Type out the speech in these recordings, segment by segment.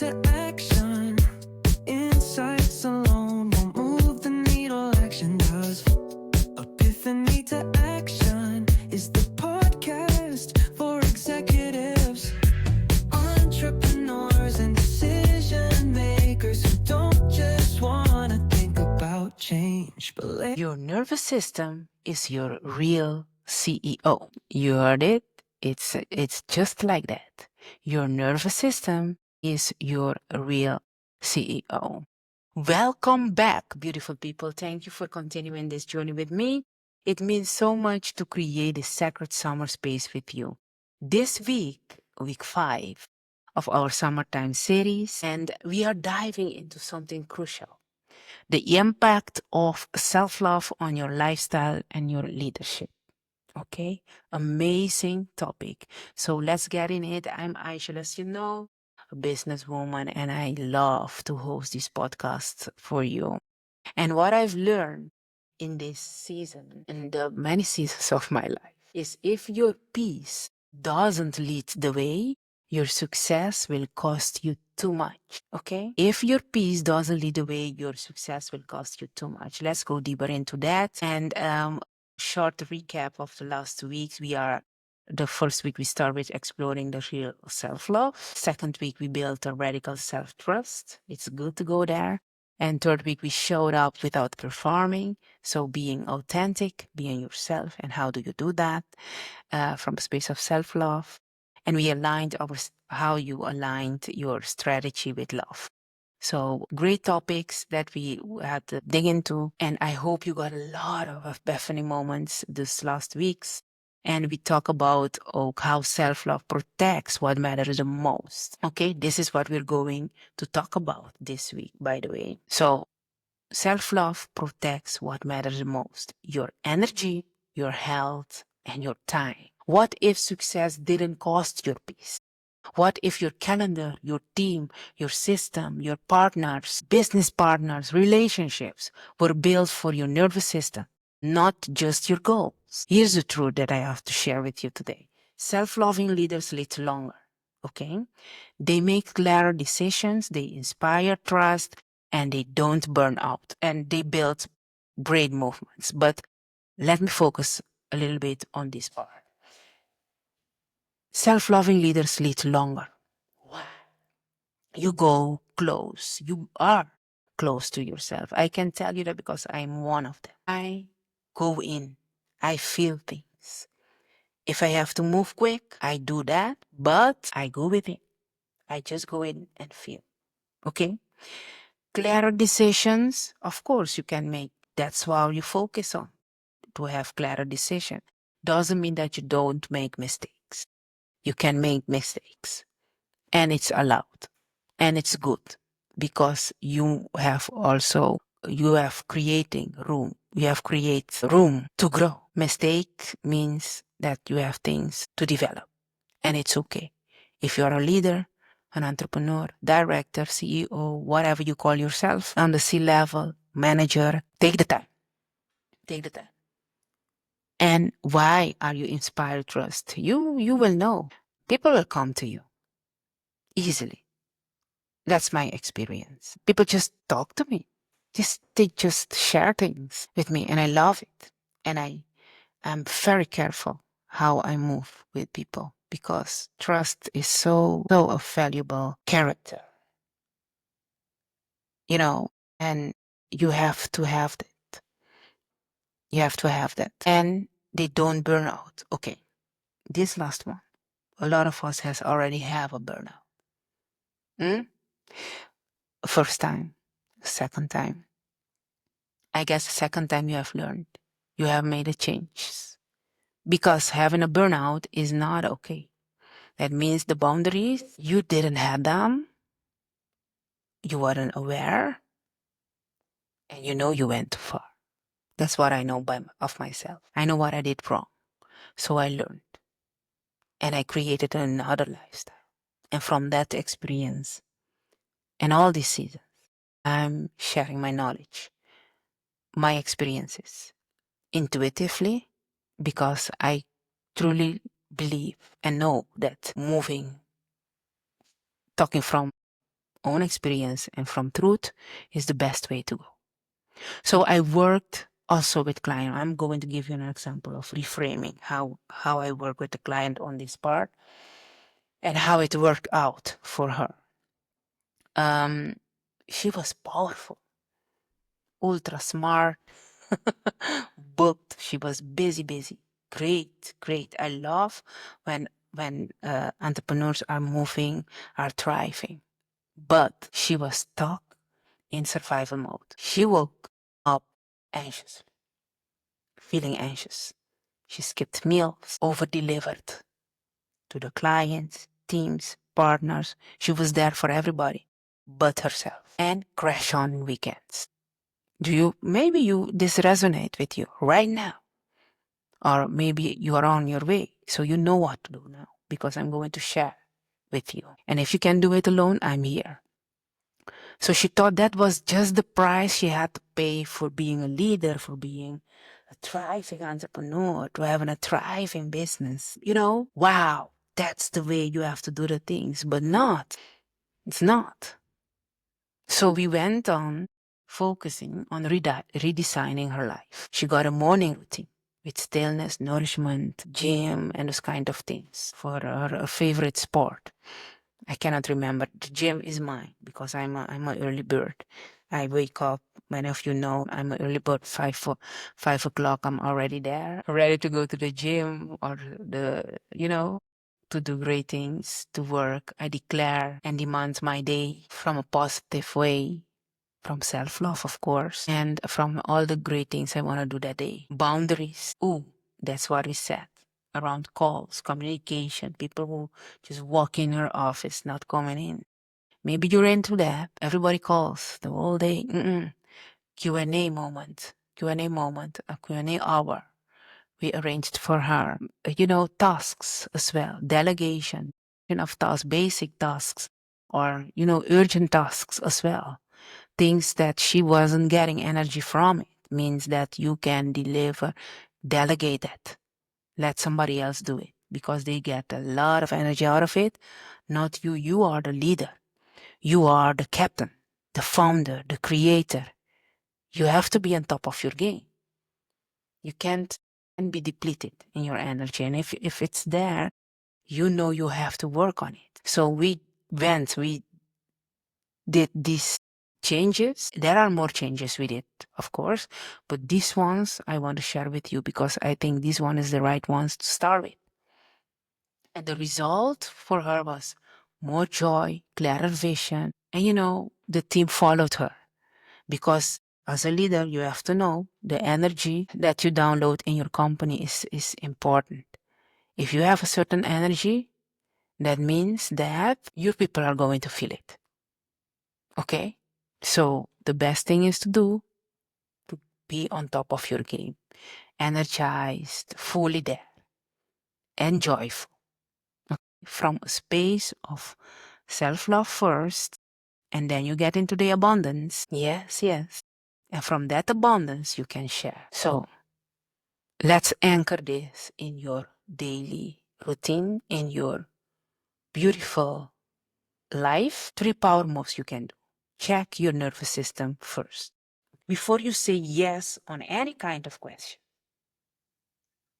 to action. Insights alone won't move the needle, action does. Epiphany to action is the podcast for executives, entrepreneurs, and decision makers who don't just want to think about change, but Your nervous system is your real CEO. You heard it? It's just like that. Your nervous system is your real CEO. Welcome back, beautiful people. Thank you for continuing this journey with me. It means so much to create a sacred summer space with you. This week, week 5 of our summertime series, and we are diving into something crucial: the impact of self-love on your lifestyle and your leadership. Okay, amazing topic. So let's get in it. I'm Aisha, as you know, a businesswoman, and I love to host this podcast for you. And what I've learned in this season, in the many seasons of my life, is if your peace doesn't lead the way, your success will cost you too much. Okay? If your peace doesn't lead the way, your success will cost you too much. Let's go deeper into that. And short recap of the last 2 weeks. The first week we start with exploring the real self-love. Second week we built a radical self-trust. It's good to go there. And third week, we showed up without performing. So being authentic, being yourself. And how do you do that? From a space of self-love. And we aligned how you aligned your strategy with love. So great topics that we had to dig into. And I hope you got a lot of epiphany moments this last weeks. And we talk about how self-love protects what matters the most. Okay, this is what we're going to talk about this week, by the way. So self-love protects what matters the most: your energy, your health, and your time. What if success didn't cost your peace? What if your calendar, your team, your system, your partners, business partners, relationships were built for your nervous system, not just your goals? Here's the truth that I have to share with you today. Self-loving leaders live longer, okay? They make clearer decisions, they inspire trust, and they don't burn out, and they build great movements. But let me focus a little bit on this part. Self-loving leaders live longer. Why? You go close. You are close to yourself. I can tell you that because I'm one of them. I go in. I feel things. If I have to move quick, I do that, but I go within. I just go in and feel. Okay? Clearer decisions, of course, you can make. That's what you focus on, to have clearer decision. Doesn't mean that you don't make mistakes. You can make mistakes, and it's allowed, and it's good, because you have creating room. You have create room to grow. Mistake means that you have things to develop, and it's okay. If you're a leader, an entrepreneur, director, CEO, whatever you call yourself, on the C-level, manager, take the time. Take the time. And why are you inspired trust? You will know. People will come to you easily. That's my experience. People just talk to me. They just share things with me, and I love it. And I am very careful how I move with people, because trust is so a valuable character. And you have to have that. You have to have that. And they don't burn out. Okay. This last one. A lot of us has already have a burnout. First time, second time. I guess the second time you have learned. You have made a change. Because having a burnout is not okay. That means the boundaries, you didn't have them. You weren't aware. And you went too far. That's what I know of myself. I know what I did wrong. So I learned. And I created another lifestyle. And from that experience and all these seasons, I'm sharing my knowledge, my experiences, intuitively, because I truly believe and know that talking from own experience and from truth is the best way to go. So I worked also with client. I'm going to give you an example of reframing how I work with the client on this part and how it worked out for her. She was powerful, ultra smart, booked. She was busy. Great. I love when entrepreneurs are moving, are thriving. But she was stuck in survival mode. She woke up anxious, feeling anxious. She skipped meals, over-delivered to the clients, teams, partners. She was there for everybody but herself and crash on weekends. Maybe this resonate with you right now, or maybe you are on your way, so you know what to do now because I'm going to share with you. And if you can do it alone, I'm here. So she thought that was just the price she had to pay for being a leader, for being a thriving entrepreneur, to having a thriving business. Wow, that's the way you have to do the things, but not. It's not. So we went on focusing on redesigning her life. She got a morning routine with stillness, nourishment, gym, and those kind of things for her favorite sport. I cannot remember. The gym is mine because I'm an early bird. I wake up. Many of you know I'm an early bird. 5 o'clock. I'm already there, ready to go to the gym or to do great things, to work. I declare and demand my day from a positive way, from self-love, of course, and from all the great things I want to do that day. Boundaries. Ooh, that's what we said. Around calls, communication, people who just walk in your office, not coming in. Maybe you're into that. Everybody calls the whole day. Q&A moment, a Q&A hour. We arranged for her, tasks as well, delegation of tasks, basic tasks, or, urgent tasks as well. Things that she wasn't getting energy from it means that you can delegate it. Let somebody else do it because they get a lot of energy out of it. Not you. You are the leader. You are the captain, the founder, the creator. You have to be on top of your game. You can't be depleted in your energy. And if it's there, you have to work on it. So we did these changes. There are more changes we did, of course, but these ones I want to share with you because I think this one is the right ones to start with. And the result for her was more joy, clearer vision, and the team followed her because as a leader, you have to know the energy that you download in your company is important. If you have a certain energy, that means that your people are going to feel it. Okay? So the best thing is to be on top of your game, energized, fully there, and joyful. Okay? From a space of self-love first, and then you get into the abundance. Yes. And from that abundance, you can share. So let's anchor this in your daily routine, in your beautiful life. 3 power moves you can do. Check your nervous system first. Before you say yes on any kind of question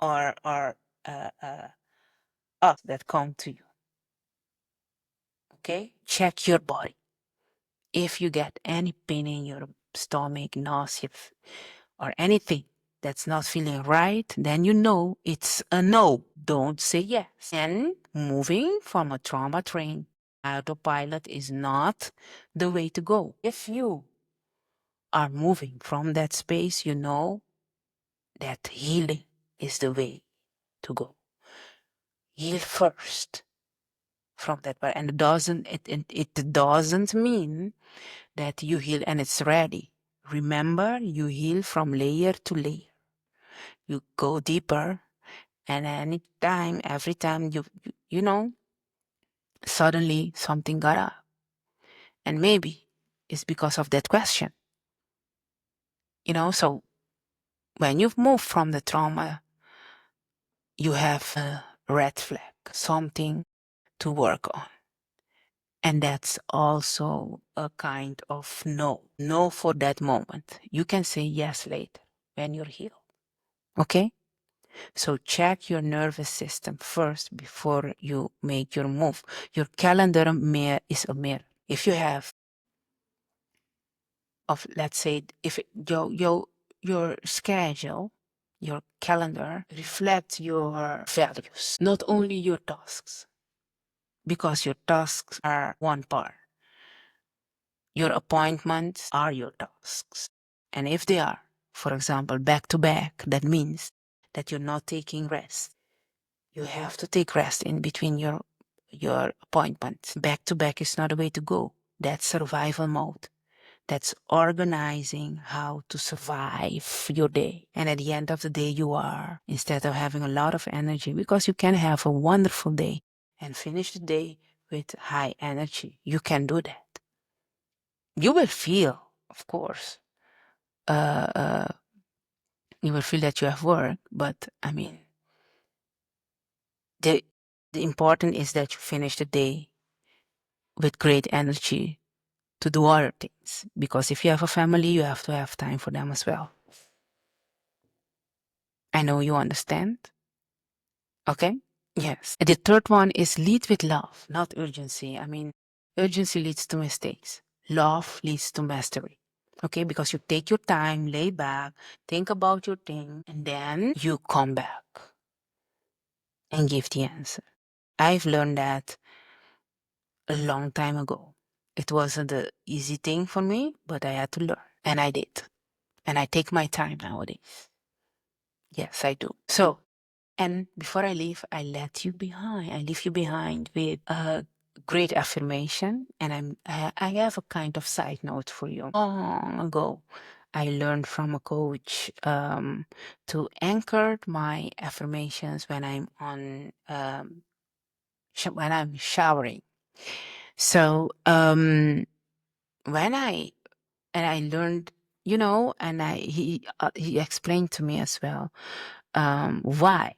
or that come to you, okay? Check your body. If you get any pain in your stomach, nausea, or anything that's not feeling right, then you know it's a no. Don't say yes. And moving from a trauma train autopilot is not the way to go. If you are moving from that space, you know that healing is the way to go. Heal first from that part. And it doesn't mean that you heal and it's ready. Remember, you heal from layer to layer. You go deeper, and every time suddenly something got up. And maybe it's because of that question. So when you've moved from the trauma, you have a red flag, something to work on. And that's also a kind of no. No for that moment. You can say yes later when you're healed. Okay? So check your nervous system first before you make your move. Your calendar is a mirror. If you have let's say, if your schedule, your calendar reflects your values, not only your tasks, because your tasks are one part. Your appointments are your tasks. And if they are, for example, back to back, that means that you're not taking rest. You have to take rest in between your appointments. Back to back is not a way to go. That's survival mode. That's organizing how to survive your day. And at the end of the day, instead of having a lot of energy, because you can have a wonderful day and finish the day with high energy. You can do that. You will feel, of course, you will feel that you have work, but I mean, the important is that you finish the day with great energy to do other things. Because if you have a family, you have to have time for them as well. I know you understand. Okay? Yes. And the third one is lead with love, not urgency. I mean, urgency leads to mistakes. Love leads to mastery. Okay? Because you take your time, lay back, think about your thing, and then you come back and give the answer. I've learned that a long time ago. It wasn't the easy thing for me, but I had to learn. And I did. And I take my time nowadays. Yes, I do. So, and before I leave, I leave you behind with a great affirmation. And I have a kind of side note for you. Long ago, I learned from a coach to anchor my affirmations when I'm when I'm showering. So when I learned, and he explained to me as well why.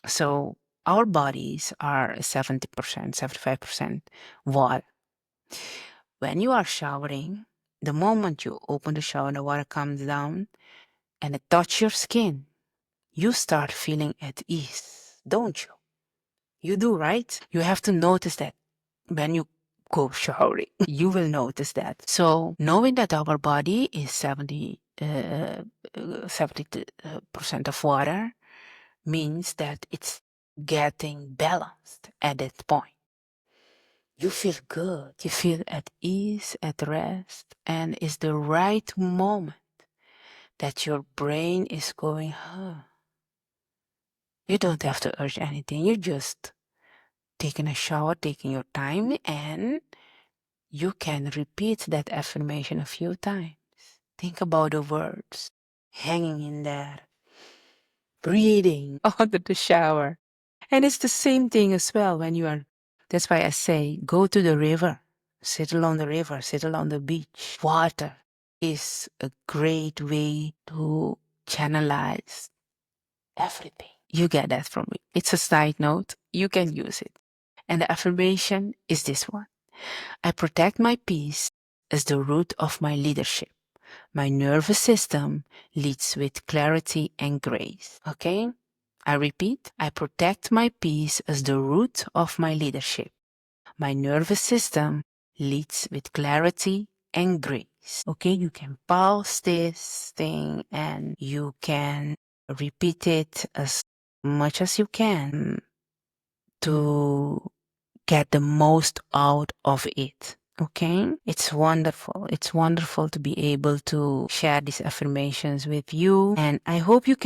So our bodies are 70%, 75% water. When you are showering, the moment you open the shower, the water comes down and it touches your skin, you start feeling at ease, don't you? You do, right? You have to notice that when you go showering, you will notice that. So knowing that our body is 70% of water means that it's getting balanced at that point. You feel good. You feel at ease, at rest, and it's the right moment that your brain is going, huh. You don't have to urge anything. You're just taking a shower, taking your time, and you can repeat that affirmation a few times. Think about the words hanging in there, breathing under the shower. And it's the same thing as well when you are, that's why I say, go to the river, sit along the river, sit along the beach. Water is a great way to channelize everything. You get that from me. It's a side note. You can use it. And the affirmation is this one. I protect my peace as the root of my leadership. My nervous system leads with clarity and grace. Okay? I repeat, I protect my peace as the root of my leadership. My nervous system leads with clarity and grace. Okay, you can pause this thing and you can repeat it as much as you can to get the most out of it. Okay, it's wonderful. It's wonderful to be able to share these affirmations with you. And I hope you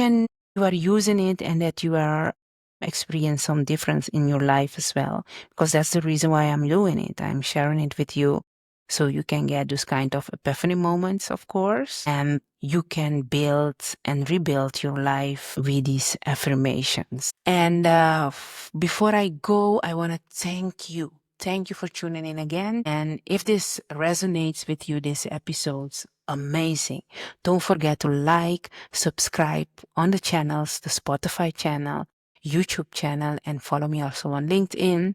are using it and that you are experience some difference in your life as well, because that's the reason why I'm doing it. I'm sharing it with you so you can get those kind of epiphany moments, of course, and you can build and rebuild your life with these affirmations. And before I go, I want to thank you. Thank you for tuning in again. And if this resonates with you, these episodes, amazing. Don't forget to like, subscribe on the channels, the Spotify channel, YouTube channel, and follow me also on LinkedIn.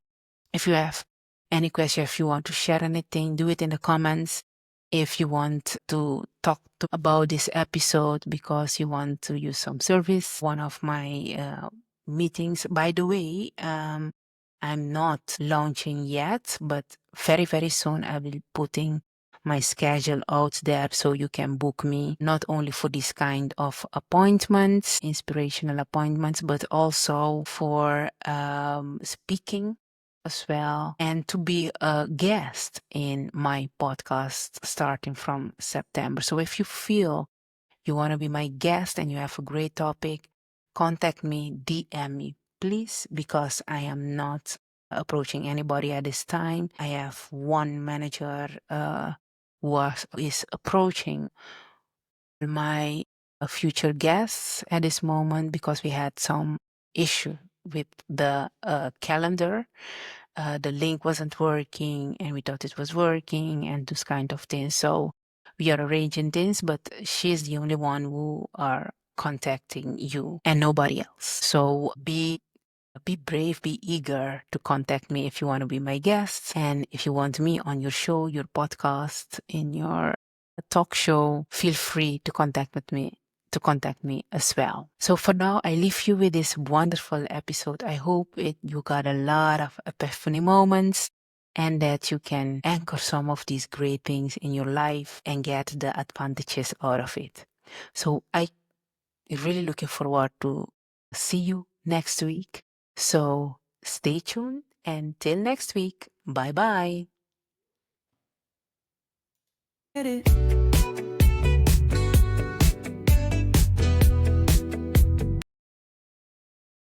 If you have any question. If you want to share anything, do it in the comments. If you want to talk about this episode because you want to use some service, one of my meetings. By the way, I'm not launching yet, but very, very soon I will putting my schedule out there so you can book me not only for this kind of appointments, inspirational appointments, but also for speaking as well and to be a guest in my podcast starting from September. So if you feel you want to be my guest and you have a great topic, contact me, DM me, please, because I am not approaching anybody at this time. I have one manager is approaching my future guests at this moment because we had some issue with the calendar. The link wasn't working and we thought it was working and those kind of things. So we are arranging things, but she's the only one who are contacting you and nobody else. So be brave, be eager to contact me if you want to be my guest. And if you want me on your show, your podcast, in your talk show, feel free to contact me as well. So for now, I leave you with this wonderful episode. I hope you got a lot of epiphany moments and that you can anchor some of these great things in your life and get the advantages out of it. So I really looking forward to see you next week. So stay tuned and till next week. Bye bye. Get it.